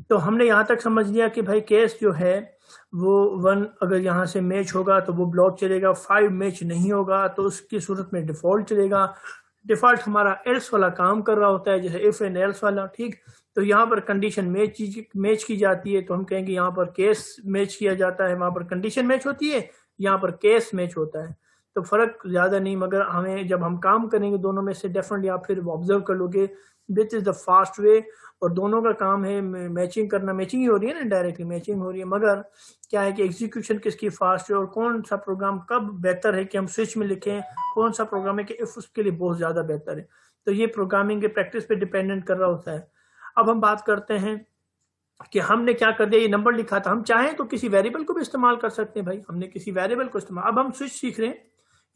तो हमने यहाँ तक समझ लिया कि भाई केस जो है वो 1 अगर यहाँ से मैच होगा तो वो ब्लॉक चलेगा, 5 मैच नहीं होगा तो उसकी सूरत में डिफॉल्ट चलेगा। डिफॉल्ट हमारा एल्स वाला काम कर रहा होता है, जैसे इफ एंड एल्स वाला, ठीक। तो यहाँ पर कंडीशन मैच की जाती है, तो हम कहेंगे यहाँ पर केस मैच किया जाता है, वहां पर कंडीशन मैच होती है, यहाँ पर केस मैच होता है। तो फर्क ज्यादा नहीं, मगर हमें जब हम काम करेंगे दोनों में से डेफिनेटली आप फिर ऑब्जर्व कर लोगे which is the fast way, और दोनों का काम है मैचिंग करना। मैचिंग ही हो रही है ना, डायरेक्टली मैचिंग हो रही है, मगर क्या है कि एग्जीक्यूशन किसकी फास्ट है और कौन सा प्रोग्राम कब बेहतर है कि हम स्विच में लिखें, कौन सा प्रोग्राम है कि इफ उसके लिए बहुत ज्यादा बेहतर है। तो ये प्रोग्रामिंग के प्रैक्टिस पे डिपेंडेंट कर रहा होता है। अब हम बात करते हैं कि हमने क्या कर दिया, ये नंबर लिखा था, हम चाहें तो किसी वेरिएबल को भी इस्तेमाल कर सकते हैं भाई, हमने किसी वेरिएबल को इस्तेमाल। अब हम स्विच सीख रहे हैं,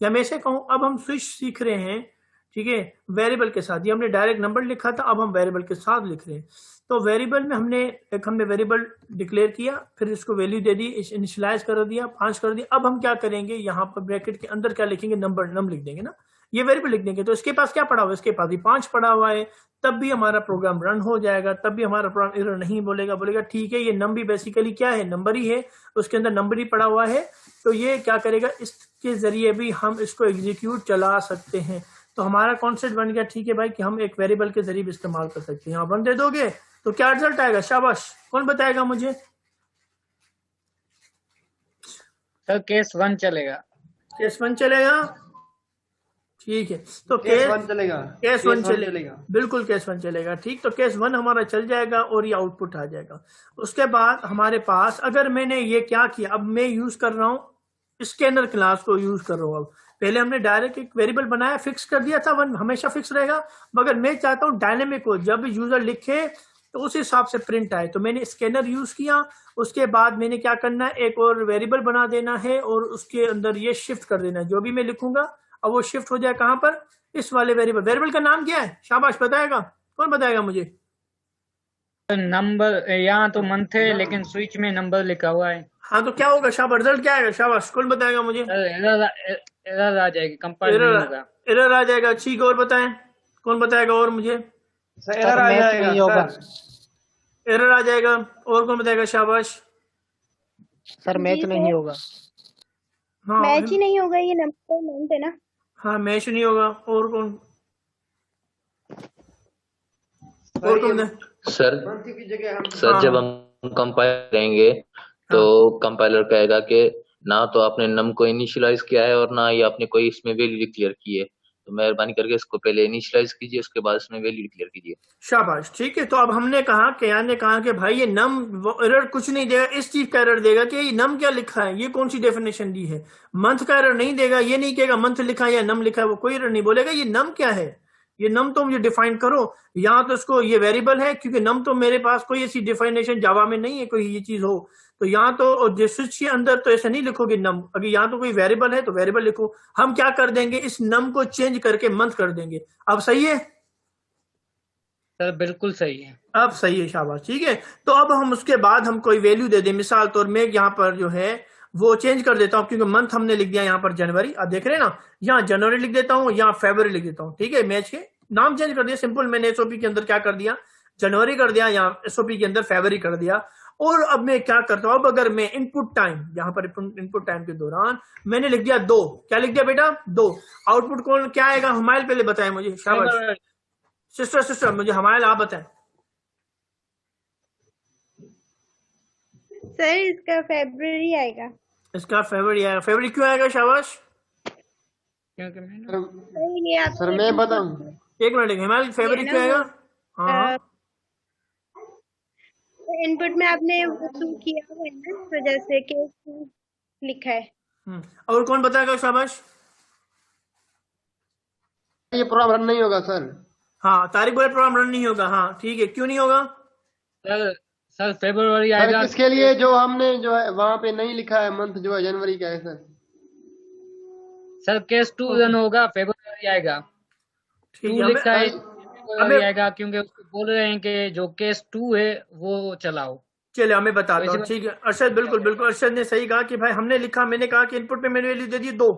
या मैं से कहूं अब हम स्विच सीख रहे हैं, ठीक है, वेरिएबल के साथ। ये हमने डायरेक्ट नंबर लिखा था, अब हम वेरिएबल के साथ लिख रहे हैं। तो वेरिएबल में हमने वेरिएबल डिक्लेयर किया, फिर इसको वैल्यू दे दी, इनिशियलाइज कर दिया, 5 कर दिया। अब हम क्या करेंगे, यहाँ पर ब्रैकेट के अंदर क्या लिखेंगे, नंबर लिख देंगे ना, ये वेरिएबल लिख देंगे। तो इसके पास क्या पड़ा हुआ है, इसके पास भी 5 पड़ा हुआ है, तब भी हमारा प्रोग्राम रन हो जाएगा, तब भी हमारा प्रोग्राम एरर नहीं बोलेगा ठीक है, ये नम भी बेसिकली क्या है, नंबर ही है, उसके अंदर नंबर ही पड़ा हुआ है। तो ये क्या करेगा, इसके जरिए भी हम इसको एग्जीक्यूट चला सकते हैं। तो हमारा कॉन्सेप्ट बन गया, ठीक है भाई, कि हम एक वेरिएबल के जरिए भी इस्तेमाल कर सकते हैं। आप रन दे दोगे तो क्या रिजल्ट आएगा, शाबाश, कौन बताएगा मुझे? सर केस 1 चलेगा। केस 1 चलेगा, ठीक है। तो केस 1 चलेगा, केस 1 चलेगा, बिल्कुल केस 1 चलेगा, ठीक। तो केस 1 हमारा चल जाएगा और ये आउटपुट आ जाएगा। उसके बाद हमारे पास, अगर मैंने ये क्या किया, अब मैं यूज कर रहा हूँ स्कैनर क्लास को यूज कर रहा हूँ। अब पहले हमने डायरेक्ट एक वेरिएबल बनाया, फिक्स कर दिया था, 1 हमेशा फिक्स रहेगा, मगर मैं चाहता हूँ डायनेमिक हो, जब यूजर लिखे तो उस हिसाब से प्रिंट आए। तो मैंने स्कैनर यूज किया, उसके बाद मैंने क्या करना है, एक और वेरिएबल बना देना है और उसके अंदर ये शिफ्ट कर देना है, जो भी मैं लिखूंगा अब वो शिफ्ट हो जाए कहां पर, इस वाले वेरिएबल का नाम क्या है, शाबाश बताएगा, कौन बताएगा मुझे? नंबर, यहाँ तो मंथ है लेकिन स्विच में नंबर लिखा हुआ है। हाँ, तो क्या होगा, शाबाश, रिजल्ट क्या आएगा, शाबाश, कौन बताएगा मुझे? एरर आ जाएगी, कंपाइल नहीं होगा। एरर आ जाएगा, ठीक। और बताएं, कौन बताएगा और मुझे? एरर आ जाएगा, एरर आ जाएगा। और कौन बताएगा, शाबाश? सर मैच नहीं होगा। हाँ, मैच ही नहीं होगा, ये नंबर मंथ है ना। हाँ, मैच नहीं होगा। और कौन? और कौन है? सर हाँ, जब हम कंपाइल करेंगे तो कंपाइलर कहेगा कि ना तो आपने नम को इनिशियलाइज किया है और ना ही आपने कोई इसमें वैल्यू डिक्लेयर की है, तो मेहरबानी करके इसको पहले इनिशियलाइज कीजिए, उसके बाद इसमें वैल्यू डिक्लेयर कीजिए। शाबाश, ठीक है। तो अब हमने कहा कि यार ने कहा कि भाई ये नम एरर कुछ नहीं देगा, इस चीज का एरर देगा कि ये नम क्या लिखा है, ये कौन सी डेफिनेशन दी है। मंथ का एरर नहीं देगा, ये नहीं कहेगा मंथ लिखा है या नम लिखा है, वो कोई एरर नहीं बोलेगा, ये नम क्या है, ये नम तो मुझे डिफाइन करो। यहाँ तो इसको ये वेरिएबल है, क्योंकि नम तो मेरे पास कोई ऐसी डिफाइनेशन जावा में नहीं है कोई ये चीज हो। तो यहाँ तो स्विच के अंदर तो ऐसे नहीं लिखोगे नम, अगर यहाँ तो कोई वेरिएबल है तो वेरिएबल लिखो। हम क्या कर देंगे, इस नम को चेंज करके मंथ कर देंगे। अब सही है सर? बिल्कुल सही है, अब सही है, शाबाश, ठीक है। तो अब हम उसके बाद हम कोई वैल्यू दे दें, मिसाल तौर में यहाँ पर जो है वो चेंज कर देता हूँ, क्योंकि मंथ हमने लिख दिया यहाँ पर जनवरी, आप देख रहे हैं ना, यहाँ जनवरी लिख देता हूँ, यहाँ फरवरी लिख देता हूँ, ठीक है। मैच के नाम चेंज कर दिया, सिंपल। मैंने एसओपी के अंदर क्या कर दिया, जनवरी कर दिया, यहाँ एसओपी के अंदर फरवरी कर दिया। और अब मैं क्या करता हूँ, अब अगर मैं इनपुट टाइम, यहाँ पर इनपुट टाइम के दौरान मैंने लिख दिया 2, क्या लिख दिया बेटा, 2, आउटपुट कौन क्या आएगा, हमायल पहले बताए मुझे, शाबाश। सिस्टर मुझे हमायल आप बताएं। सर इसका फरवरी आएगा। इसका फरवरी आएगा, फरवरी क्यों आएगा, शाबाश? क्योंकि मैंने ये आप सर मैं बताऊं, एक मिनट, हिमालय फरवरी क्यों आएगा? हाँ, इनपुट में आपने वो किया हुआ है ना, तो जैसे केस लिखा है। और कौन बताएगा, शाबाश? ये प्रोग्राम रन नहीं होगा सर। हाँ, तारीख बोले प्रोग्राम रन नहीं होगा, हाँ ठीक है, क्यों नहीं होगा? सर फरवरी आएगा। इसके लिए जो हमने जो है वहाँ पे नहीं लिखा है मंथ, जो है जनवरी का है सर। सर केस 2 रन होगा, फरवरी आएगा। ठीक 2 है, लिखा है, फरवरी आएगा, क्योंकि उसको बोल रहे हैं कि जो केस 2 है वो चलाओ। चलिए हमें बताता हूँ, ठीक है। अरशद, बिल्कुल अरशद ने सही कहा कि भाई हमने लिखा, मैंने कहा कि इनपुट में मैंने वैल्यू दे दी 2।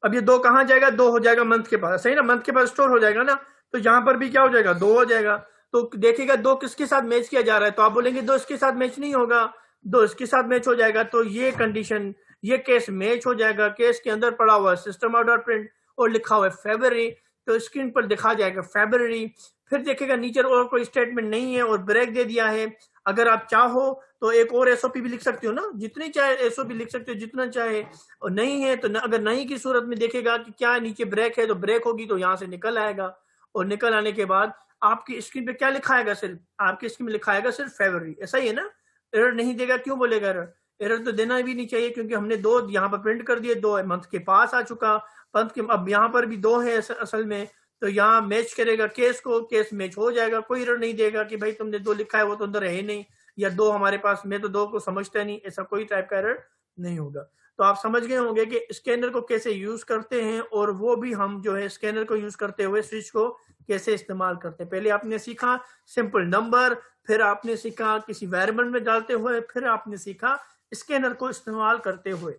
अब ये 2 कहाँ जाएगा, 2 हो जाएगा मंथ के पास, सही ना, मंथ के पास स्टोर हो जाएगा ना। तो यहाँ पर भी क्या हो जाएगा, 2 हो जाएगा। तो देखेगा दो किसके साथ मैच किया जा रहा है, तो आप बोलेंगे दो इसके साथ मैच नहीं होगा, दो इसके साथ मैच हो जाएगा। तो ये कंडीशन, ये केस मैच हो जाएगा। केस के अंदर पड़ा हुआ है सिस्टम आउट डॉट प्रिंट और लिखा हुआ है फेब्रुअरी, तो स्क्रीन पर दिखा जाएगा फेब्रुअरी। फिर देखेगा नीचे और कोई स्टेटमेंट नहीं है और ब्रेक दे दिया है। अगर आप चाहो तो एक और एसओपी भी लिख सकते हो ना, जितनी चाहे एसओपी लिख सकते हो जितना चाहे, और नहीं है तो अगर नहीं की सूरत में देखेगा कि क्या नीचे ब्रेक है तो ब्रेक होगी, तो यहाँ से निकल आएगा। और निकल आने के बाद आपकी स्क्रीन पे क्या लिखा आएगा, सिर्फ आपकी स्क्रीन में लिखा आएगा सिर्फ फेब्रुअरी। ऐसा ही है ना, एरर नहीं देगा। क्यों बोलेगा एरर? एरर तो देना भी नहीं चाहिए, क्योंकि हमने दो यहाँ पर प्रिंट कर दिए, दो मंथ के पास आ चुका, मंथ के अब यहाँ पर भी दो है असल में, तो यहाँ मैच करेगा केस को, केस मैच हो जाएगा। कोई एरर नहीं देगा कि भाई तुमने दो लिखा है वो तो अंदर है नहीं, या दो हमारे पास, मैं तो दो को समझता नहीं, ऐसा कोई टाइप का एरर नहीं होगा। तो आप समझ गए होंगे कि स्कैनर को कैसे यूज करते हैं, और वो भी हम जो है स्कैनर को यूज करते हुए स्विच को कैसे इस्तेमाल करते हैं। पहले आपने सीखा सिंपल नंबर, फिर आपने सीखा किसी वेरिएबल में डालते हुए, फिर आपने सीखा स्कैनर को इस्तेमाल करते हुए।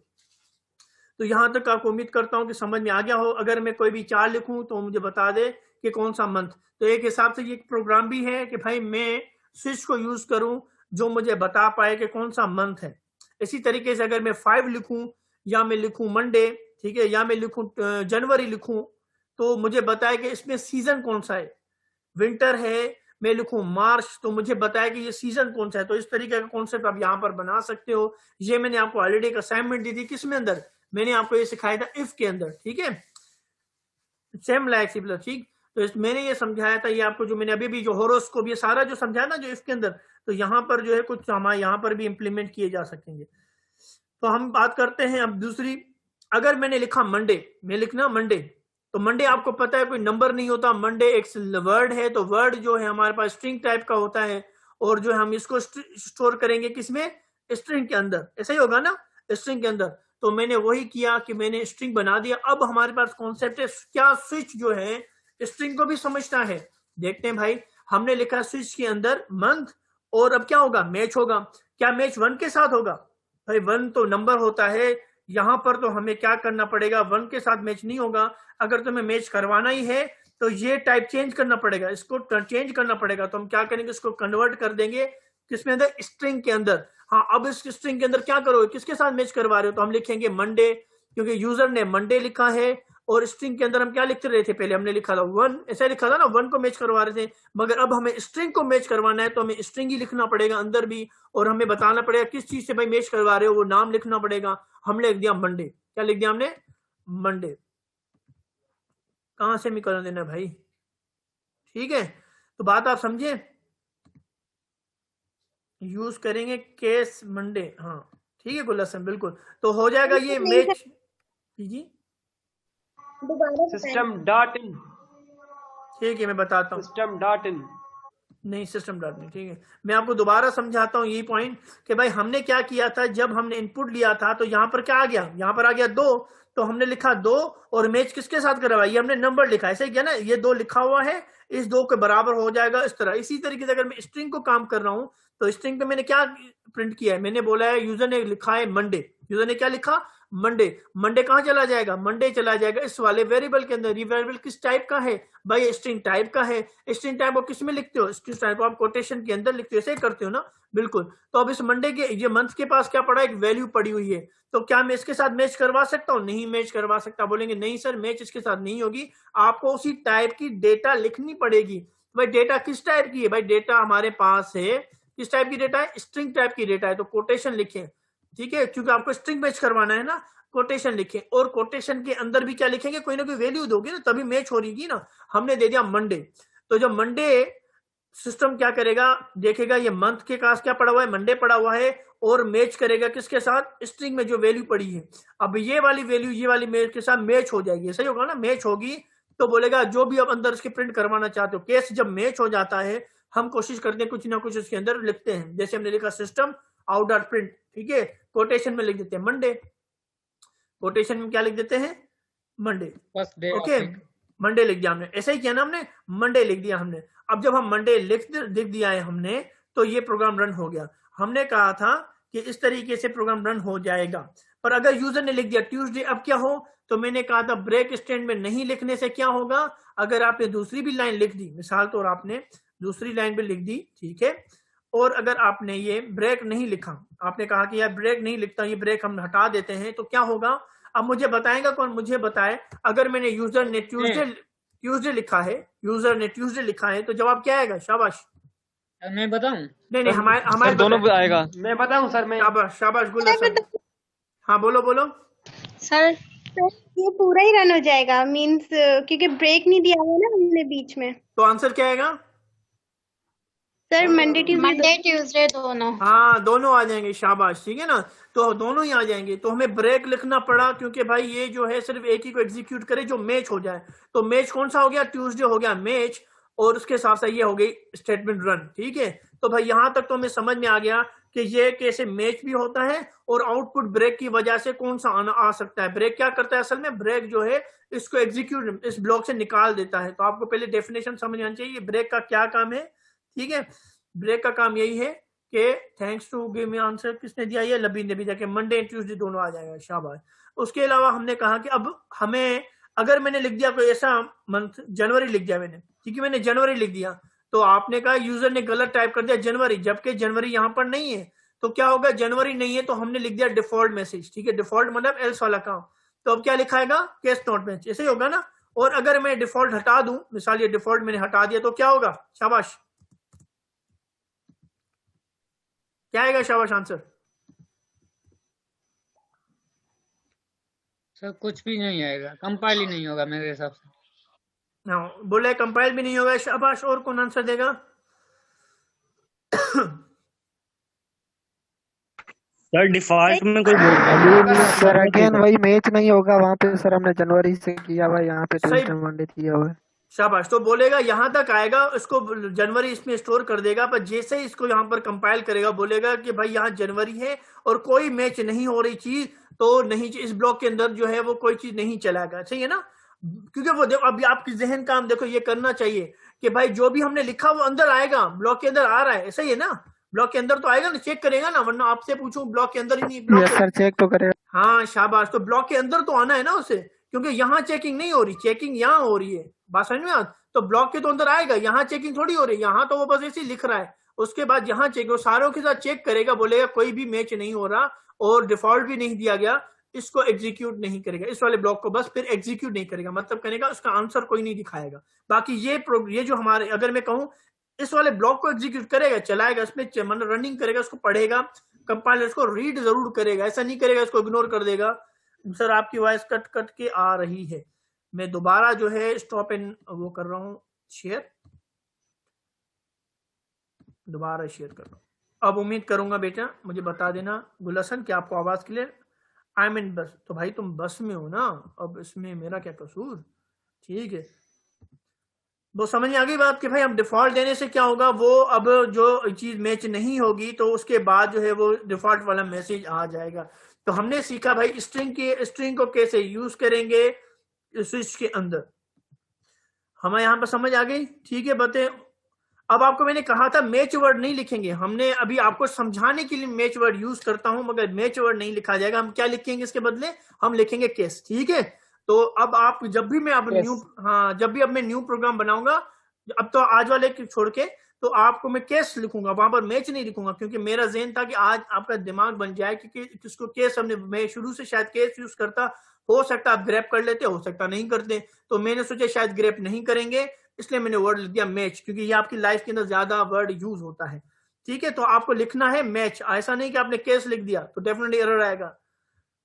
तो यहां तक आपको उम्मीद करता हूं कि समझ में आ गया हो। अगर मैं कोई भी चार लिखूं तो मुझे बता दे कि कौन सा मंथ। तो एक हिसाब से ये प्रोग्राम भी है कि भाई मैं स्विच को यूज करूं जो मुझे बता पाए कि कौन सा मंथ है। इसी तरीके से अगर मैं 5 लिखूं, या मैं लिखूं मंडे, ठीक है, या मैं लिखूं जनवरी लिखूं, तो मुझे बताए कि इसमें सीजन कौन सा है, विंटर है। मैं लिखूं मार्च, तो मुझे बताया कि ये सीजन कौन सा है। तो इस तरीके का कॉन्सेप्ट आप यहाँ पर बना सकते हो। ये मैंने आपको ऑलरेडी एक असाइनमेंट दी थी, किसमें अंदर, मैंने आपको ये सिखाया था इफ के अंदर, ठीक है, सेम लाइक सी प्लस, ठीक। तो मैंने ये समझाया था, ये आपको जो मैंने अभी भी जो होरोस्कोप ये सारा जो समझाया ना जो इफ के अंदर, तो यहाँ पर जो है कुछ हमारे यहाँ पर भी इम्प्लीमेंट किए जा सकेंगे। तो हम बात करते हैं अब दूसरी। अगर मैंने लिखा मंडे, मैं लिखना मंडे, तो मंडे आपको पता है कोई नंबर नहीं होता, मंडे एक वर्ड है। तो वर्ड जो है हमारे पास स्ट्रिंग टाइप का होता है, और जो हम इसको स्टोर करेंगे किसमें, स्ट्रिंग के अंदर। ऐसा ही होगा ना, स्ट्रिंग के अंदर। तो मैंने वही किया कि मैंने स्ट्रिंग बना दिया। अब हमारे पास कॉन्सेप्ट है, क्या स्विच जो है स्ट्रिंग को भी समझता है। देखते हैं भाई, हमने लिखा स्विच के अंदर मंथ, और अब क्या होगा, मैच होगा। क्या मैच 1 के साथ होगा? भाई 1 तो नंबर होता है, यहाँ पर तो हमें क्या करना पड़ेगा, 1 के साथ मैच नहीं होगा। अगर तुम्हें मैच करवाना ही है तो ये टाइप चेंज करना पड़ेगा, इसको चेंज करना पड़ेगा। तो हम क्या करेंगे, इसको कन्वर्ट कर देंगे किसमें अंदर, स्ट्रिंग के अंदर। हाँ, अब इस स्ट्रिंग के अंदर क्या करोगे, किसके साथ मैच करवा रहे हो, तो हम लिखेंगे मंडे, क्योंकि यूजर ने मंडे लिखा है। और स्ट्रिंग के अंदर हम क्या लिखते रहे थे, पहले हमने लिखा था 1, ऐसा लिखा था ना, 1 को मैच करवा रहे थे। मगर अब हमें स्ट्रिंग को मैच करवाना है, तो हमें स्ट्रिंग ही लिखना पड़ेगा अंदर भी, और हमें बताना पड़ेगा किस चीज से भाई मैच करवा रहे हो, वो नाम लिखना पड़ेगा। हमने लिख दिया मंडे, क्या लिख दिया हमने, मंडे। कहां से निकलना देना भाई, ठीक है। तो बात आप समझे, यूज करेंगे केस मंडे, हाँ ठीक है गुलशन, बिल्कुल। तो हो जाएगा ये मैच, जी दोबारा सिस्टम डॉट इन, ठीक है मैं बताता हूँ। सिस्टम डॉट इन, नहीं सिस्टम डॉट नहीं, ठीक है मैं आपको दोबारा समझाता हूँ यही पॉइंट कि भाई हमने क्या किया था, जब हमने इनपुट लिया था तो यहाँ पर क्या आ गया, यहाँ पर आ गया 2, तो हमने लिखा 2 और मैच किसके साथ करवाया, ये हमने नंबर लिखा, ऐसे किया ना, ये 2 लिखा हुआ है, इस 2 के बराबर हो जाएगा इस तरह। इसी तरीके से अगर मैं स्ट्रिंग को काम कर रहा हूँ तो स्ट्रिंग पे मैंने क्या प्रिंट किया है, मैंने बोला है यूजर ने लिखा है मंडे, यूजर ने क्या लिखा मंडे, मंडे कहाँ चला जाएगा, मंडे चला जाएगा इस वाले वेरिएबल के अंदर। ये वेरिएबल किस टाइप का है भाई, स्ट्रिंग टाइप का है। स्ट्रिंग टाइप को किस में लिखते हो, स्ट्रिंग टाइप को आप कोटेशन के अंदर लिखते हो, ऐसे करते हो ना, बिल्कुल। तो अब इस मंडे के ये मंथ के पास क्या पड़ा, एक वैल्यू पड़ी हुई है, तो क्या मैं इसके साथ मैच करवा सकता हूँ, नहीं मैच करवा सकता। बोलेंगे नहीं सर मैच इसके साथ नहीं होगी, आपको उसी टाइप की डेटा लिखनी पड़ेगी। भाई डेटा किस टाइप की है, भाई डेटा हमारे पास है, किस टाइप की डेटा है, स्ट्रिंग टाइप की डेटा है, तो कोटेशन लिखें, ठीक है, क्योंकि आपको स्ट्रिंग मैच करवाना है ना, कोटेशन लिखें। और कोटेशन के अंदर भी क्या लिखेंगे, कोई ना कोई वैल्यू दोगे ना, तभी मैच हो रही ना। हमने दे दिया मंडे, तो जब मंडे सिस्टम क्या करेगा, देखेगा ये मंथ के पास क्या पड़ा हुआ है, मंडे पड़ा हुआ है, और मैच करेगा किसके साथ, स्ट्रिंग में जो वैल्यू पड़ी है। अब ये वाली वैल्यू ये वाली मैच के साथ मैच हो जाएगी, सही होगा ना, मैच होगी तो बोलेगा जो भी आप अंदर इसके प्रिंट करवाना चाहते हो। केस जब मैच हो जाता है हम कोशिश करते हैं कुछ ना कुछ उसके अंदर लिखते हैं, जैसे हमने लिखा सिस्टम आउट डॉट प्रिंट, ठीक है, कोटेशन में लिख देते हैं मंडे, कोटेशन में क्या लिख देते हैं Monday, first day okay Monday लिख दिया हमने, ऐसा ही किया ना हमने, मंडे लिख दिया हमने। अब जब हम मंडे लिख दिया है हमने, तो ये प्रोग्राम रन हो गया। हमने कहा था कि इस तरीके से प्रोग्राम रन हो जाएगा, पर अगर यूजर ने लिख दिया ट्यूसडे, अब क्या हो, तो मैंने कहा था ब्रेक स्टेटमेंट नहीं लिखने से क्या होगा, अगर आपने दूसरी भी लाइन लिख दी, मिसाल तौर आपने दूसरी लाइन पे लिख दी, ठीक है। और अगर आपने ये ब्रेक नहीं लिखा, आपने कहा कि यार ब्रेक नहीं लिखता, ये ब्रेक हम हटा देते हैं, तो क्या होगा? अब मुझे बताएगा कौन? मुझे बताए। अगर मैंने यूजर ने ट्यूसडे लिखा है, यूजर ने ट्यूसडे लिखा है, तो जवाब क्या आएगा? शाबाश। मैं बताऊं? नहीं नहीं, हमारे दोनों पे आएगा। मैं बताऊं सर? मैं शाबाश शाबाश गुलशन। हाँ बोलो बोलो। सर ये पूरा ही रन हो जाएगा, मींस क्योंकि ब्रेक नहीं दिया हुआ ना हमने बीच में। तो आंसर क्या आएगा? सर मंडे ट्यूसडे दोनों। हाँ दोनों आ जाएंगे, शाबाश, ठीक है ना। तो दोनों ही आ जाएंगे। तो हमें ब्रेक लिखना पड़ा क्योंकि भाई ये जो है सिर्फ एक ही को एग्जीक्यूट करे जो मैच हो जाए। तो मैच कौन सा हो गया? ट्यूसडे हो गया मैच, और उसके साथ साथ ये हो गई स्टेटमेंट रन, ठीक है। तो भाई यहां तक तो हमें समझ में आ गया कि ये कैसे मैच भी होता है, और आउटपुट ब्रेक की वजह से कौन सा आ सकता है। ब्रेक क्या करता है असल में? ब्रेक जो है इसको एग्जीक्यूट इस ब्लॉक से निकाल देता है। तो आपको पहले डेफिनेशन समझ आनी चाहिए ब्रेक का क्या काम है, ठीक है। ब्रेक का काम यही है कि thanks to give me answer, किसने दिया? ये लबीन ने भी दिया कि मंडे एंड ट्यूसडे दोनों आ जाएगा, शाबाश। उसके अलावा हमने कहा कि अब हमें, अगर मैंने लिख दिया कोई ऐसा मंथ, जनवरी लिख दिया मैंने, ठीक है, मैंने जनवरी लिख दिया, तो आपने कहा यूजर ने गलत टाइप कर दिया जनवरी, जबकि जनवरी यहाँ पर नहीं है। तो क्या होगा? जनवरी नहीं है तो हमने लिख दिया डिफॉल्ट मैसेज, ठीक है। डिफॉल्ट मतलब एल्स वाला काम। तो अब क्या लिखाएगा? केस नॉट मैच, ऐसे ही होगा ना। और अगर मैं डिफॉल्ट हटा दूं, मिसाल ये डिफॉल्ट मैंने हटा दिया, तो क्या होगा? शाबाश, क्या आएगा? शाबाश आंसर। सर कुछ भी नहीं आएगा, कंपाइल ही नहीं होगा मेरे हिसाब से। बोले कंपाइल भी नहीं होगा, शाबाश। और कौन आंसर देगा? सर डिफॉल्ट में कोई वैल्यू सर अगेन वही मैच नहीं होगा वहाँ पे। सर हमने जनवरी से किया हुआ, यहाँ पे ट्यूसडे मंडे किया हुआ है। शाबाश। तो बोलेगा यहां तक आएगा, इसको जनवरी इसमें स्टोर कर देगा, पर जैसे ही इसको यहाँ पर कंपाइल करेगा बोलेगा कि भाई यहाँ जनवरी है और कोई मैच नहीं हो रही चीज, तो नहीं, इस ब्लॉक के अंदर जो है वो कोई चीज नहीं चलाएगा, सही है ना। क्योंकि वो देखो, अभी आपकी जहन काम देखो, ये करना चाहिए कि भाई जो भी हमने लिखा वो अंदर आएगा, ब्लॉक के अंदर आ रहा है, ऐसा ही है ना। ब्लॉक के अंदर तो आएगा ना, चेक करेगा ना, वरना आपसे पूछूं ब्लॉक के अंदर ही नहीं, ब्लॉक सर चेक तो करेगा। हाँ शाबाश। तो ब्लॉक के अंदर तो आना है ना उसे, क्योंकि यहाँ चेकिंग नहीं हो रही, चेकिंग यहाँ हो रही है, बात समझ में आ। तो ब्लॉक के तो अंदर आएगा, यहाँ चेकिंग थोड़ी हो रही है, यहाँ तो वो बस ऐसे ही लिख रहा है। उसके बाद यहाँ चेक, वो सारों के साथ चेक करेगा, बोलेगा कोई भी मैच नहीं हो रहा और डिफॉल्ट भी नहीं दिया गया, इसको एग्जीक्यूट नहीं करेगा, इस वाले ब्लॉक को बस फिर एग्जीक्यूट नहीं करेगा, मतलब करेगा उसका आंसर कोई नहीं दिखाएगा। बाकी ये जो हमारे, अगर मैं कहूँ इस वाले ब्लॉक को एग्जीक्यूट करेगा, चलाएगा, इसमें मतलब रनिंग करेगा, उसको पढ़ेगा, कंपाइलर इसको रीड जरूर करेगा, ऐसा नहीं करेगा इसको इग्नोर कर देगा। सर आपकी वॉइस कट कट के आ रही है, मैं दोबारा जो है स्टॉप एंड वो कर रहा हूँ, शेयर, दोबारा शेयर कर रहा हूँ। अब उम्मीद करूंगा बेटा मुझे बता देना गुलशन कि आपको आवाज क्लियर। आई एम इन बस। तो भाई तुम बस में हो ना, अब इसमें मेरा क्या कसूर, ठीक है। वो समझ में आ गई बात कि भाई हम डिफॉल्ट देने से क्या होगा, वो अब जो चीज मैच नहीं होगी तो उसके बाद जो है वो डिफॉल्ट वाला मैसेज आ जाएगा। तो हमने सीखा भाई स्ट्रिंग को कैसे यूज करेंगे स्विच के अंदर, हमें यहाँ पर समझ आ गई, ठीक है। बते अब आपको मैंने कहा था मैच वर्ड नहीं लिखेंगे, हमने अभी आपको समझाने के लिए मैच वर्ड यूज करता हूं, मगर मैच वर्ड नहीं लिखा जाएगा। हम क्या लिखेंगे इसके बदले? हम लिखेंगे केस, ठीक है। तो अब आप जब भी मैं अब जब भी अब मैं न्यू प्रोग्राम बनाऊंगा, अब तो आज वाले छोड़ के, तो आपको मैं केस लिखूंगा, वहां पर मैच नहीं लिखूंगा, क्योंकि मेरा ज़हन था कि आज आपका दिमाग बन जाए क्योंकि किसको केस हमने, मैं शुरू से शायद केस यूज करता, हो सकता आप ग्रैप कर लेते, हो सकता नहीं करते, तो मैंने सोचा शायद ग्रैप नहीं करेंगे, इसलिए मैंने वर्ड लिख दिया मैच, क्योंकि ये आपकी लाइफ के अंदर ज्यादा वर्ड यूज होता है, ठीक है। तो आपको लिखना है मैच, ऐसा नहीं कि आपने केस लिख दिया तो डेफिनेटली एरर आएगा।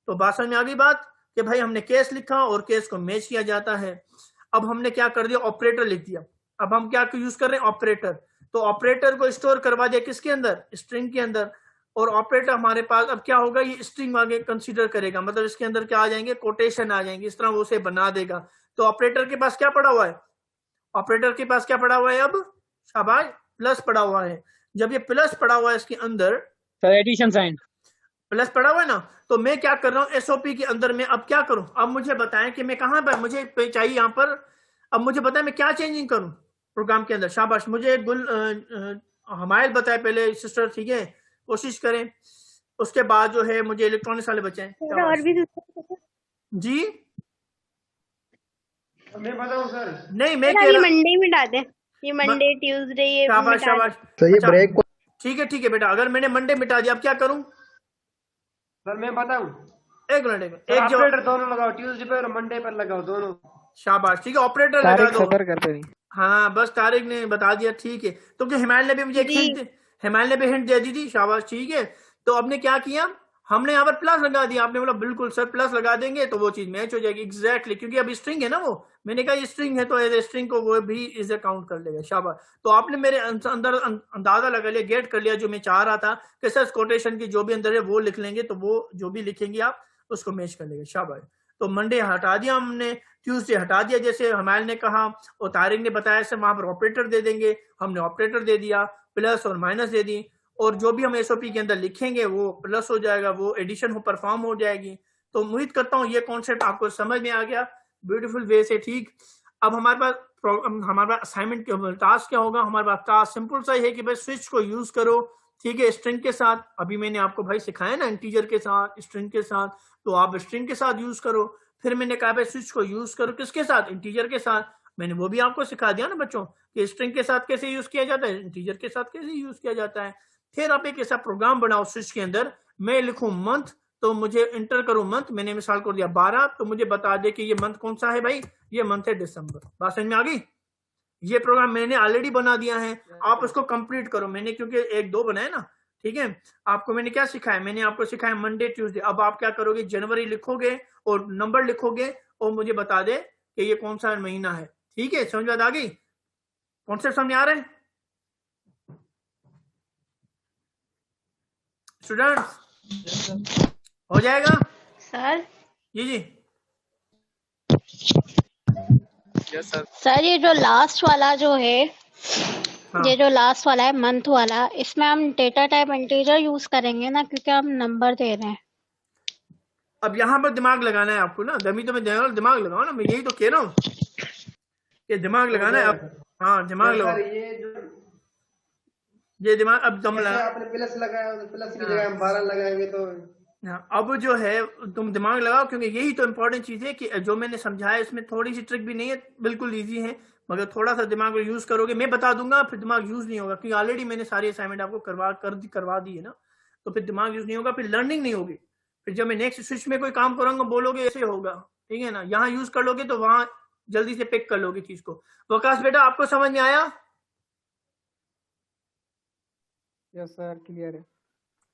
तो बात समझ में आ गई बात कि भाई हमने केस लिखा और केस को मैच किया जाता है। अब हमने क्या कर दिया, ऑपरेटर लिख दिया। अब हम क्या यूज कर रहे हैं, ऑपरेटर। तो ऑपरेटर को स्टोर करवा दिया किसके अंदर, स्ट्रिंग के अंदर, और ऑपरेटर हमारे पास अब क्या होगा, ये स्ट्रिंग आगे कंसीडर करेगा, मतलब इसके अंदर क्या आ जाएंगे, कोटेशन आ जाएंगे, इस तरह वो उसे बना देगा। तो ऑपरेटर के पास क्या पड़ा हुआ है, ऑपरेटर के पास क्या पड़ा हुआ है, अब शाबाश प्लस पड़ा हुआ है। जब ये प्लस पड़ा हुआ है इसके अंदर, सर एडिशन साइन प्लस पड़ा हुआ है ना, तो मैं क्या कर रहा हूँ एसओपी के अंदर में, अब क्या करूं, अब मुझे बताएं कि मैं कहां पर मुझे चाहिए यहाँ पर, अब मुझे बताएं मैं क्या चेंजिंग करूं प्रोग्राम के अंदर। शाबाश, मुझे हमायल बताए पहले सिस्टर, ठीक है, कोशिश करें। उसके बाद जो है मुझे इलेक्ट्रॉनिक्स वाले बचे हैं। और भी जी मैं बताऊं सर? नहीं, मैं कह रहा, मंडे में डाल दें। ये मंडे ट्यूसडे ये शाबाश मिटा शाबाश। तो ये अच्छा ब्रेक को ठीक है बेटा, अगर मैंने मंडे मिटा दिया अब क्या करूं? सर मैं बताऊं? एक मिनट सर एक जो ऑपरेटर दोनों लगाओ, ट्यूसडे पे और मंडे पर लगाओ दोनों। शाबाश ठीक है, ऑपरेटर लगा तारीख दो। सबर करते नहीं। हाँ बस तारिक ने बता दिया, ठीक है। तो क्या हिमायल ने भी मुझे एक जी। हिंट, हिमायल ने भी हिंट दे दी थी, शाबाश ठीक है। तो आपने क्या किया, हमने यहाँ पर प्लस लगा दिया, आपने बोला बिल्कुल सर प्लस लगा देंगे तो वो चीज मैच हो जाएगी एग्जैक्टली, क्योंकि अब स्ट्रिंग है ना वो, मैंने कहा ये स्ट्रिंग है तो एज ए स्ट्रिंग को वो भी इज काउंट कर लेगा, शाबाश। तो आपने मेरे अंदर अंदाजा लगा लिया, गेट कर लिया जो मैं चाह रहा था कि सर कोटेशन की जो भी अंदर है वो लिख लेंगे, तो वो जो भी लिखेंगे आप उसको मैच कर लेगा, शाबाश। तो मंडे हटा दिया हमने, ट्यूसडे हटा दिया जैसे हमारे ने कहा, और तारिक ने बताया सर वहां पर ऑपरेटर दे देंगे, हमने ऑपरेटर दे दिया, प्लस और माइनस दे दी, और जो भी हम एसओपी के अंदर लिखेंगे वो प्लस हो जाएगा, वो एडिशन हो परफॉर्म हो जाएगी। तो उम्मीद करता हूँ ये कॉन्सेप्ट आपको समझ में आ गया ब्यूटीफुल वे से, ठीक। अब हमारे पास असाइनमेंट टास्क क्या होगा, हमारे पास टास्क सिंपल सा ही है कि भाई स्विच को यूज करो, ठीक है, स्ट्रिंग के साथ। अभी मैंने आपको भाई सिखाया ना इंटीजर के साथ स्ट्रिंग के साथ, तो आप स्ट्रिंग के साथ यूज करो। फिर मैंने कहा भाई स्विच को यूज करो किसके साथ, इंटीजर के साथ, मैंने वो भी आपको सिखा दिया ना बच्चों कि स्ट्रिंग के साथ कैसे यूज किया जाता है, इंटीजर के साथ कैसे यूज किया जाता है। फिर आप एक ऐसा प्रोग्राम बनाओ स्विच के अंदर, मैं लिखूं मंथ तो मुझे इंटर करूं मंथ, मैंने मिसाल को दिया 12, तो मुझे बता दे कि ये मंथ कौन सा है भाई, ये मंथ है दिसंबर। बात समझ में आ गई? ये प्रोग्राम मैंने ऑलरेडी बना दिया है, आप उसको कंप्लीट करो। मैंने क्योंकि 1-2 बनाए ना, ठीक है। आपको मैंने क्या सिखाया, मैंने आपको सिखाया मंडे ट्यूसडे। अब आप क्या करोगे, जनवरी लिखोगे और नंबर लिखोगे और मुझे बता दे कि ये कौन सा महीना है, ठीक है। समझ बात आ गई, कॉन्सेप्ट सामने आ रहा है स्टूडेंट्स? हो जाएगा सर जी सर ये जो लास्ट वाला जो है, हाँ। ये जो लास्ट वाला है मंथ वाला, इसमें हम डेटा टाइप इंटीजर यूज करेंगे ना, क्योंकि हम नंबर दे रहे हैं। अब यहाँ पर दिमाग लगाना है आपको ना, दमी तो मैं दिमाग लगाओ ना, मैं यही तो कह रहा हूँ कि दिमाग लगाना है अब। हाँ दिमाग लगाओ, सर ये जो ये दिमाग अब दम जैसे लगा। आपने प्लस लगाया तो प्लस की जगह हम 12 लगाएंगे तो हाँ, अब जो है तुम दिमाग लगाओ, क्योंकि यही तो इम्पोर्टेंट चीज है कि जो मैंने समझाया इसमें थोड़ी सी ट्रिक भी नहीं है, बिल्कुल इजी है, मगर थोड़ा सा दिमाग यूज करोगे, मैं बता दूंगा फिर दिमाग यूज नहीं होगा, क्योंकि ऑलरेडी मैंने सारी असाइनमेंट आपको करवा दी है ना, तो फिर दिमाग यूज नहीं होगा, फिर लर्निंग नहीं होगी। फिर जब मैं नेक्स्ट स्विच में कोई काम करूंगा बोलोगे ऐसे होगा, ठीक है ना। यहाँ यूज कर लोगे तो वहां जल्दी से पिक कर लोगे चीज को। वकास बेटा आपको समझ में आया? यस सर क्लियर है,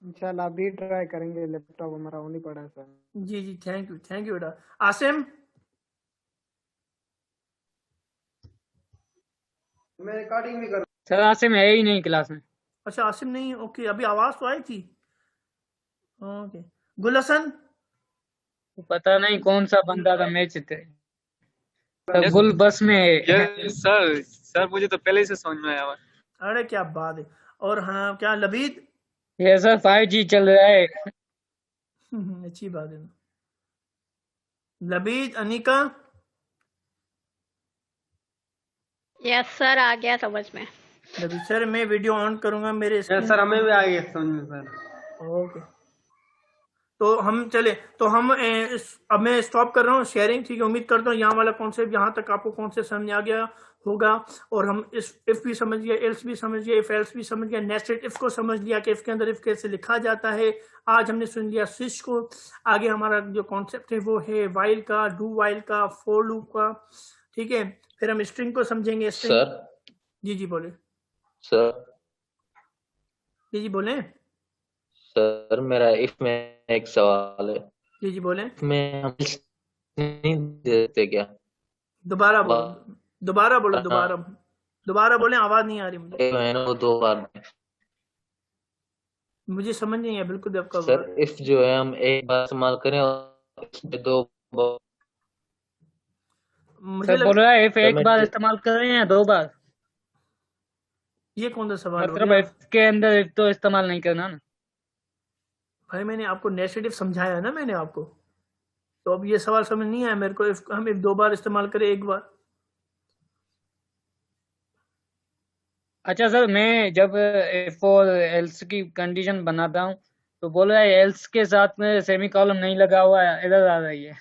इंशाल्लाह अभी ट्राई करेंगे, लैपटॉप हमारा होने पड़ा है सर। जी थैंक यू बेटा। आसिम मैं रिकॉर्डिंग भी कर सर आसिम है ही नहीं क्लास में। अच्छा आसिम नहीं, ओके, अभी आवाज तो आई थी, ओके। गुलहसन पता नहीं कौन सा बंदा था मैच थे, तो गुल बस में है। सर मुझे तो पहले ही से समझ में आया हुआ। अरे क्या बात है। और हाँ क्या लबीद? ये सर 5G चल रहा है। अच्छी बात है। लबीद, अनिका? यस सर आ गया समझ में। लबीद सर मैं वीडियो ऑन करूंगा मेरे सर हमें भी आ गया समझ में सर। ओके, तो हम चले, तो हम अब मैं स्टॉप कर रहा हूँ शेयरिंग, ठीक है। उम्मीद करता हूँ यहाँ वाला कॉन्सेप्ट यहाँ तक आपको कॉन्सेप्ट समझ आ गया होगा, और हम इस इफ भी समझ गया, एल्स भी समझ गया, इफ एल्स भी समझ गया, नेस्टेड इफ को समझ लिया कि इफ के अंदर इफ कैसे लिखा जाता है। आज हमने सुन लिया स्विच को। आगे हमारा जो कॉन्सेप्ट है वो है वाइल का, डू वाइल का, फॉर लूप का, ठीक है। फिर हम स्ट्रिंग को समझेंगे। सर जी बोले सर जी बोले सर मेरा इफ में एक सवाल है। जी बोले। में हम नहीं देते क्या? दोबारा बोलो, दोबारा बोले, आवाज नहीं आ रही मुझे। मैंने वो 2 बार मुझे समझ नहीं है बिल्कुल आपका। सर इफ जो है हम एक बार इस्तेमाल करें और इसमें 2 बार। मुझे बोल रहा है इफ एक बार इस्तेमाल कर रहे हैं 2 बार, ये कौन सा सवाल हो मतलब गया? इफ के अंदर इफ तो इस्तेमाल नहीं करना ना भाई मैंने आपको नेस्टेड इफ समझाया ना मैंने आपको, तो अब ये सवाल समझ नहीं आया मेरे को। इफ हम इफ 2 बार इस्तेमाल करें, 1 बार। अच्छा सर मैं जब इफ और एल्स की कंडीशन बनाता हूँ तो बोल रहा है एल्स के साथ में सेमी कॉलम नहीं लगा हुआ है, एरर आ रही है।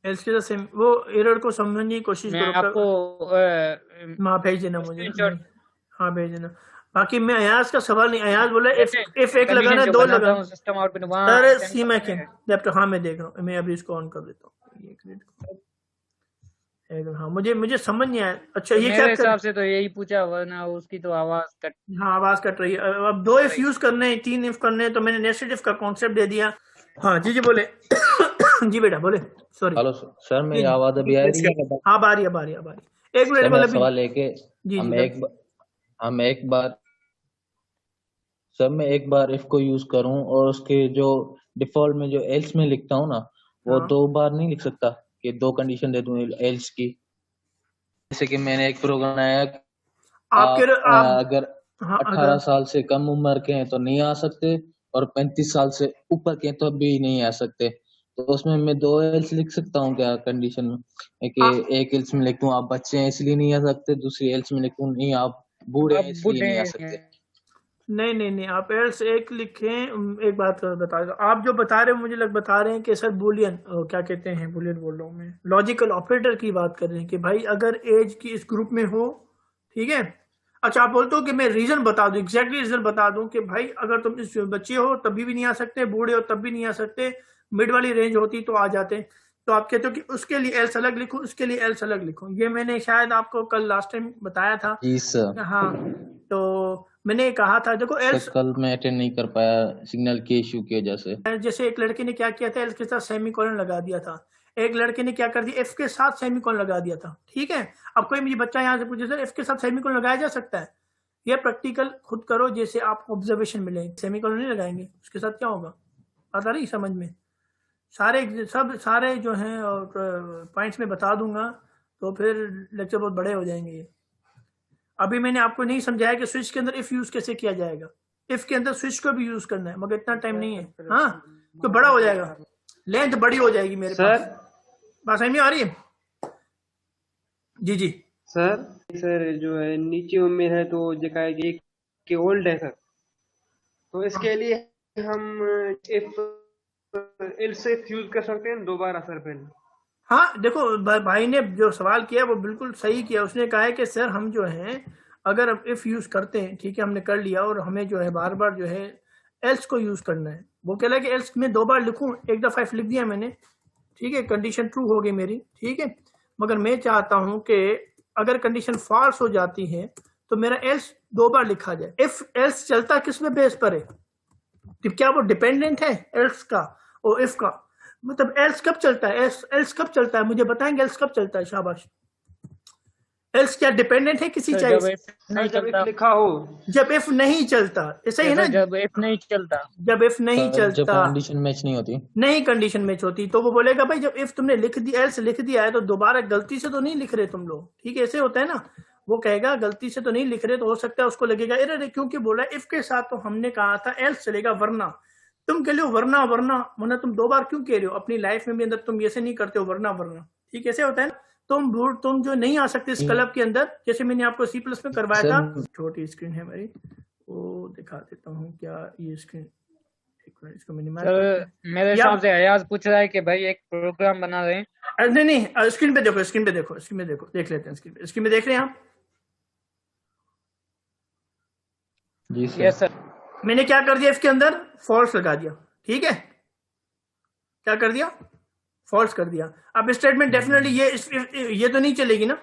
एल्स के साथ सेम वो एरर को समझने की कोशिश मैं करो। आपको हाँ भेज देना मुझे। स्क्रीनशॉट हाँ भेज देना। बाकी मैं अयाज का सवाल नहीं, अयाज बोला इफ एक लगाना कंडीशन है जो 2 बनाता लगाना। हूँ सिस्टम आउटपुट सर वहाँ सी मैं लैपटॉप, हाँ मैं देख रहा हूँ, मैं अभी इसको ऑन कर देता हूँ। एक मिनट। हाँ मुझे समझ नहीं आया। अच्छा ये क्या मेरे हिसाब से तो यही पूछा, वरना उसकी तो आवाज कट। हाँ आवाज कट रही है। अब 2 इफ यूज करने हैं, 3 इफ करने हैं, तो मैंने नेस्टेड इफ का कॉन्सेप्ट दे दिया। हाँ जी बोले। जी बेटा बोले। सॉरी हेलो सर, मेरी आवाज अभी आ रही है? हाँ बारी एक मिनट सर, बोले मेरा सवाल है कि जी मैं एक बार इफ को यूज करूं और उसके जो डिफॉल्ट में जो एल्स में लिखता हूं ना, वो हाँ। 2 बार नहीं लिख सकता कि 2 कंडीशन दे दूं एल्स की? जैसे कि मैंने एक प्रोग्राम बनाया, अगर हाँ 18 साल से कम उम्र के हैं तो नहीं आ सकते, और 35 साल से ऊपर के हैं तो भी नहीं आ सकते। तो उसमें मैं 2 एल्स लिख सकता हूँ क्या कंडीशन में? एक एल्स में लिख दूं आप बच्चे हैं इसलिए नहीं आ सकते, दूसरी एल्स में लिख दूं नहीं आप बूढ़े हैं इसलिए नहीं आ सकते। नहीं आप एल्स एक लिखें। एक बात बता दो, आप जो बता रहे हो मुझे बता रहे हैं कि सर बुलियन क्या कहते हैं, बुलियन बोल रहा हूँ मैं, लॉजिकल ऑपरेटर की बात कर रहे हैं कि भाई अगर एज की इस ग्रुप में हो, ठीक है। अच्छा आप बोलते हो कि मैं रीजन बता दूं, एग्जैक्टली रीजन बता दूं कि भाई अगर तुम इस बच्चे हो तभी भी नहीं आ सकते, बूढ़े हो तब भी नहीं आ सकते, मिड वाली रेंज होती तो आ जाते। तो आप कहते हो कि उसके लिए एल्स अलग लिखो, उसके लिए एल्स अलग लिखो। ये मैंने शायद आपको कल लास्ट टाइम बताया था। जी सर। हाँ तो मैंने कहा था देखो एल्स, कल मैं अटेंड नहीं कर पाया सिग्नल के इश्यू की वजह से। जैसे एक लड़के ने क्या किया था, एल्स के साथ सेमीकोलन लगा दिया था, एक लड़के ने क्या कर दिया, एफ के साथ सेमीकोलन लगा दिया था, ठीक है। अब कोई मुझे बच्चा यहाँ से पूछे सर एफ के साथ सेमीकोलन लगाया जा सकता है? ये प्रैक्टिकल खुद करो, जैसे आपको ऑब्जर्वेशन मिले, सेमीकोलन नहीं लगाएंगे उसके साथ क्या होगा, आता नहीं समझ में? सारे जो हैं और पॉइंट्स में बता दूंगा, तो फिर लेक्चर बहुत बड़े हो जाएंगे। अभी मैंने आपको नहीं समझाया कि स्विच के अंदर इफ यूज कैसे किया जाएगा, इफ के अंदर स्विच को भी यूज करना है, मगर इतना टाइम नहीं है। हाँ तो बड़ा हो जाएगा, लेंथ बड़ी हो जाएगी मेरे पास। बात समझ में आ रही है? जी सर जो है नीचे उम्मीद है तो जगह एक के ओल्ड है सर, तो इसके लिए हम इफ एल्स यूज कर सकते हैं दोबारा सर पहले। हाँ देखो भाई ने जो सवाल किया वो बिल्कुल सही किया। उसने कहा है कि सर हम जो हैं अगर इफ यूज करते हैं, ठीक है हमने कर लिया, और हमें जो है बार बार जो है एल्स को यूज करना है। वो कह रहा है कि एल्स में 2 बार लिखूं, एक दफा इफ लिख दिया मैंने, ठीक है, कंडीशन ट्रू हो गई मेरी, ठीक है। मगर मैं चाहता हूं कि अगर कंडीशन फॉल्स हो जाती है तो मेरा एल्स 2 बार लिखा जाए। इफ एल्स चलता किस में बेस पर है? तो क्या वो डिपेंडेंट है एल्स का और इफ का? मतलब एल्स कब चलता है, एल्स कब चलता है, मुझे बताएंगे एल्स कब चलता है? शाबाश। एल्स क्या डिपेंडेंट है किसी चीज? जब इफ लिखा हो, जब इफ नहीं चलता, ऐसा ही है ना, जब इफ नहीं चलता, जब इफ नहीं चलता, जब कंडीशन मैच नहीं होती, नहीं कंडीशन मैच होती, तो वो बोलेगा भाई जब इफ तुमने लिख दिया, एल्स लिख दिया है, तो दोबारा गलती से तो नहीं लिख रहे तुम लोग, ठीक है, ऐसे होता है ना। वो कहेगा गलती से तो नहीं लिख रहे, तो हो सकता है उसको लगेगा अरे क्योंकि बोला इफ के साथ, तो हमने कहा था एल्स चलेगा, वरना तुम कह लो वरना तुम 2 बार क्यों कह रहे हो? अपनी लाइफ में भी अंदर तुम ऐसे नहीं करते हो, वरना, ठीक है, ऐसे होता है ना। तुम जो नहीं आ सकते इस क्लब के अंदर, जैसे मैंने आपको C+ में करवाया था। छोटी स्क्रीन है मेरी, वो दिखा देता हूँ क्या ये स्क्रीन, एक मिनट इसको मिनिमाइज सर मेरे हिसाब से अयाज पूछ रहा है कि भाई एक प्रोग्राम बना रहे हैं। नहीं स्क्रीन पे देखो, देख लेते हैं। स्क्रीन में देख रहे हैं आप? जी सर। Yes sir. मैंने क्या कर दिया, इसके अंदर फॉल्स लगा दिया, ठीक है, क्या कर दिया, फॉल्स कर दिया। अब स्टेटमेंट डेफिनेटली ये तो नहीं चलेगी ना,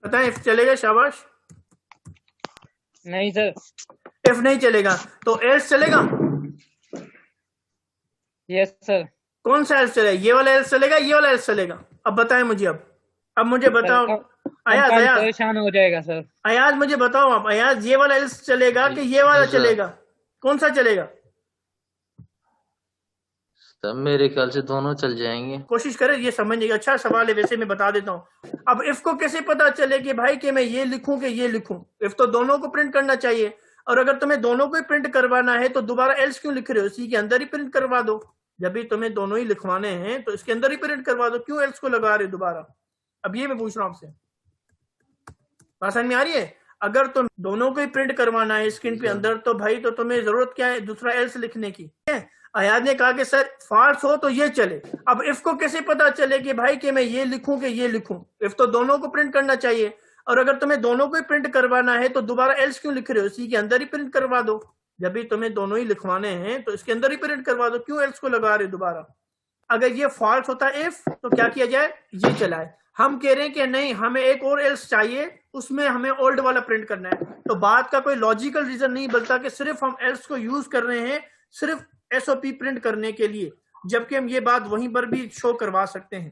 पता है इफ चलेगा? शाबाश। नहीं सर, इफ नहीं चलेगा तो एल्स चलेगा। Yes sir. कौन सा एल्स चलेगा? ये वाला एल्स चलेगा, ये वाला एल्स चलेगा? अब बताएं मुझे, अब मुझे बताओ अयाज परेशान हो जाएगा सर। अयाज मुझे बताओ आप, अयाज ये वाला एल्स चलेगा कि ये वाला चलेगा? कौन सा चलेगा? सर मेरे ख्याल से दोनों चल जाएंगे। कोशिश करें ये समझने का। अच्छा सवाल है, वैसे मैं बता देता हूँ। अब इफ को कैसे पता चले कि भाई कि मैं ये लिखूं कि ये लिखूं? इफ तो दोनों को प्रिंट करना चाहिए, और अगर तुम्हें दोनों को ही प्रिंट करवाना है तो दोबारा एल्स क्यों लिख रहे हो? इसी के अंदर ही प्रिंट करवा दो। जब भी तुम्हें दोनों ही लिखवाने हैं तो इसके अंदर ही प्रिंट करवा दो, क्यों एल्स को लगा रहे हो दोबारा? अब ये मैं पूछ रहा हूँ आपसे, बात समझ में आ रही है? अगर तुम दोनों को ही प्रिंट करवाना है स्क्रीन पे अंदर, तो भाई तो तुम्हें जरूरत क्या है दूसरा एल्स लिखने की? अयाज ने कहा कि सर फॉल्स हो तो ये चले। अब इफ को कैसे पता चले कि भाई कि मैं ये लिखूं कि ये लिखूं? इफ तो दोनों को प्रिंट करना चाहिए, और अगर तुम्हें दोनों को ही प्रिंट करवाना है तो दोबारा एल्स क्यों लिख रहे हो? इसी के अंदर ही प्रिंट करवा दो। जब भी तुम्हें दोनों ही लिखवाने हैं तो इसके अंदर ही प्रिंट करवा दो, क्यों एल्स को लगा रहे हो दोबारा? अगर ये फॉल्स होता इफ तो क्या किया जाए, ये चलाए। हम कह रहे हैं कि नहीं, हमें एक और एल्स चाहिए, उसमें हमें ओल्ड वाला प्रिंट करना है। तो बात का कोई लॉजिकल रीजन नहीं बनता कि सिर्फ हम एल्स को यूज कर रहे हैं सिर्फ एसओपी प्रिंट करने के लिए, जबकि हम ये बात वहीं पर भी शो करवा सकते हैं।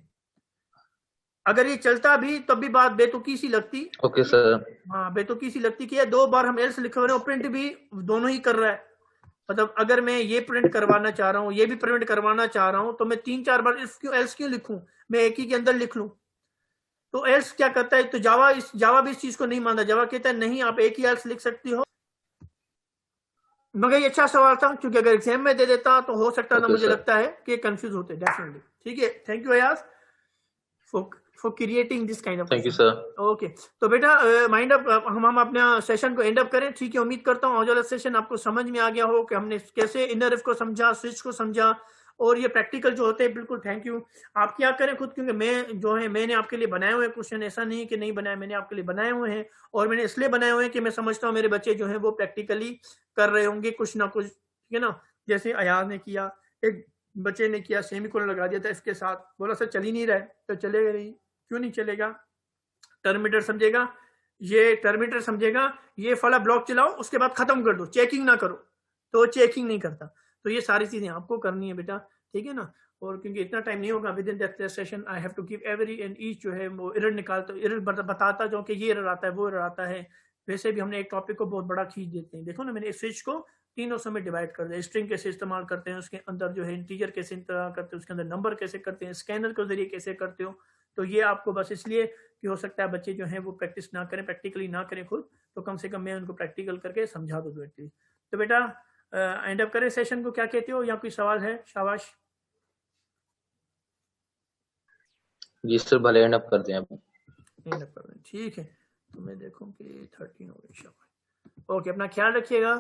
अगर ये चलता भी तब भी बात बेतुकी सी लगती। Okay sir. हाँ, बेतुकी सी लगती कि 2 बार हम एल्स लिखे हुए हैं और प्रिंट भी दोनों ही कर रहा है। मतलब अगर मैं ये प्रिंट करवाना चाह रहा हूँ, ये भी प्रिंट करवाना चाह रहा हूँ, तो मैं 3-4 बार एल्स क्यों लिखूं? मैं एक ही के अंदर लिख लूं। तो एल्स क्या करता है? तो जावा भी इस चीज को नहीं मानता। जावा कहता है नहीं, आप एक ही एल्स लिख सकती हो। मगर ये अच्छा सवाल था, क्योंकि अगर एग्जाम में दे देता तो हो सकता था, मुझे लगता है कि कंफ्यूज होते डेफिनेटली। ठीक है, thank you Ayaz for creating this kind of. Thank you sir. Okay, तो बेटा माइंड अप, हम अपना सेशन को एंड अप करें। ठीक है, उम्मीद करता हूँ आज वाला सेशन आपको समझ में आ गया हो कि हमने कैसे इनर इफ को समझा, स्विच को समझा, और ये प्रैक्टिकल जो होते हैं। बिल्कुल थैंक यू। आप क्या करें खुद, क्योंकि मैं जो है मैंने आपके लिए बनाए हुए क्वेश्चन, ऐसा नहीं है कि नहीं बनाए, मैंने आपके लिए बनाए हुए हैं। और मैंने इसलिए बनाए हुए हैं कि मैं समझता हूँ मेरे बच्चे जो है वो प्रैक्टिकली कर रहे होंगे कुछ ना कुछ। ठीक है ना, जैसे अयाज ने किया, एक बच्चे ने किया, सेमीकोलन लगा दिया था इसके साथ, बोला सर चल ही नहीं रहा है। तो चलेगा नहीं, क्यों नहीं चलेगा? टर्मिनेटर समझेगा, ये टर्मिनेटर समझेगा, ये फला ब्लॉक चलाओ, उसके बाद खत्म कर दो, चेकिंग ना करो। तो चेकिंग नहीं करता। तो ये सारी चीजें आपको करनी है बेटा, ठीक है ना। और क्योंकि इतना टाइम नहीं होगा within that session, I have to give every and each जो है वो एरर निकालता, एरर बताता जो कि ये एरर आता है, वो एरर आता है। वैसे भी हमने एक टॉपिक को बहुत बड़ा खींच देते हैं। देखो ना, मैंने इस स्विच को 3 हिस्सों में डिवाइड कर दिया। स्ट्रिंग कैसे इस्तेमाल करते हैं, उसके अंदर जो है इंटीजर कैसे इस्तेमाल करते हैं, उसके अंदर नंबर कैसे करते हैं, स्कैनर के जरिए कैसे करते हो। तो ये आपको बस इसलिए कि हो सकता है बच्चे जो हैं वो प्रैक्टिस ना करें, प्रैक्टिकली ना करें खुद, तो कम से कम मैं उनको प्रैक्टिकल करके समझा दूँ बैठती। तो बेटा एंड अप करें सेशन को, क्या कहते हो, या कोई सवाल है? शाबाश। जी सर, भले एंड अप कर दें आप। एंड अप कर दें, ठीक है। तो मैं देखूं कि 13 हो गई। शाबाश। ओके, अपना ख्याल रखिएगा।